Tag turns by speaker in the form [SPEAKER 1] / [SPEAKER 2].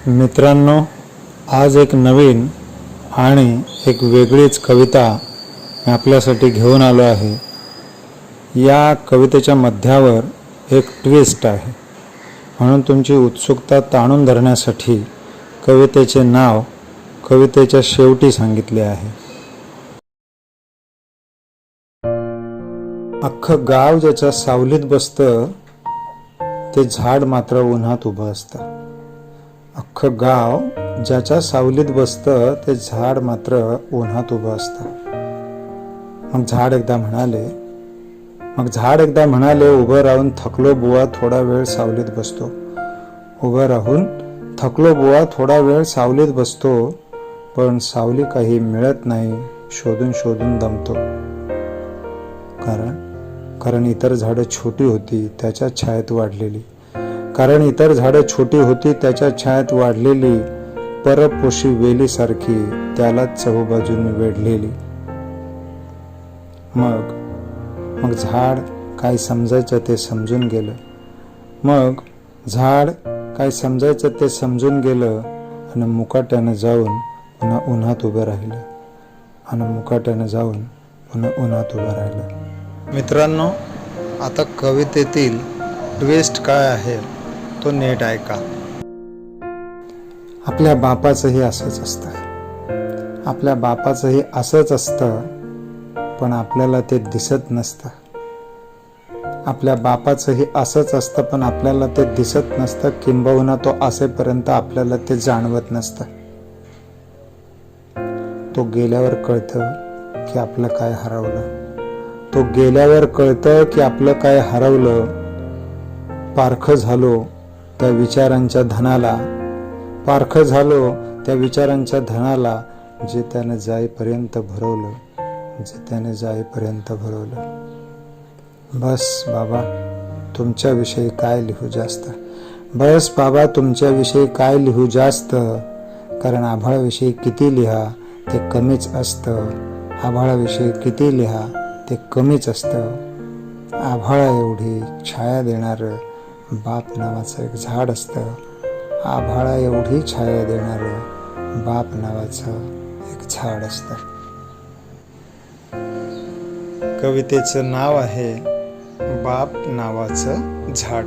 [SPEAKER 1] मित्रांनो, आज एक नवीन आणि एक वेगळीच कविता मी आपल्यासाठी घेऊन आलो आहे। या कवितेच्या मध्यावर एक ट्विस्ट आहे, म्हणून तुमची उत्सुकता ताणून धरण्यासाठी कवितेचे नाव कवितेच्या शेवटी सांगितले आहे। अख्खं गाव ज्याच्या सावलीत बसतं ते झाड मात्र उन्हात उभं असतं। अख्खं गाव ज्याच्या सावलीत बसतं ते झाड मात्र उन्हात उभं असतं। मग झाड एकदा म्हणाले, उभं राहून थकलो बुवा, थोडा वेळ सावलीत बसतो। उभं राहून थकलो बुवा, थोडा वेळ सावलीत बसतो, पण सावली काही मिळत नाही, शोधून शोधून दमतो। कारण इतर झाडं छोटी होती त्याच्या छायेत वाढलेली, परपोशी वेलीसारखी त्याला चहूबाजूंनी वेढलेली। मग झाड काय समजायचं ते समजून गेलं, आणि मुकाट्यानं जाऊन पुन्हा उन्हात उभं राहिलं। मित्रांनो, आता कवितेतील ट्विस्ट काय आहे तो नीट ऐका। आपल्या बापाचंही असंच असतं, पण आपल्याला ते दिसत नसतं। किंबहुना तो असेपर्यंत आपल्याला ते जाणवत नसतं। तो गेल्यावर कळतं की आपलं काय हरवलं। पारखं झालो त्या विचारांच्या धनाला, जे त्याने जाईपर्यंत भरवलं। बस बाबा तुमच्याविषयी काय लिहू जास्त, कारण आभाळाविषयी किती लिहा ते कमीच असतं। आभाळा एवढी छाया देणारं बाप नावाचं एक झाड असतं। कवितेचं नाव आहे बाप नावाचं झाड।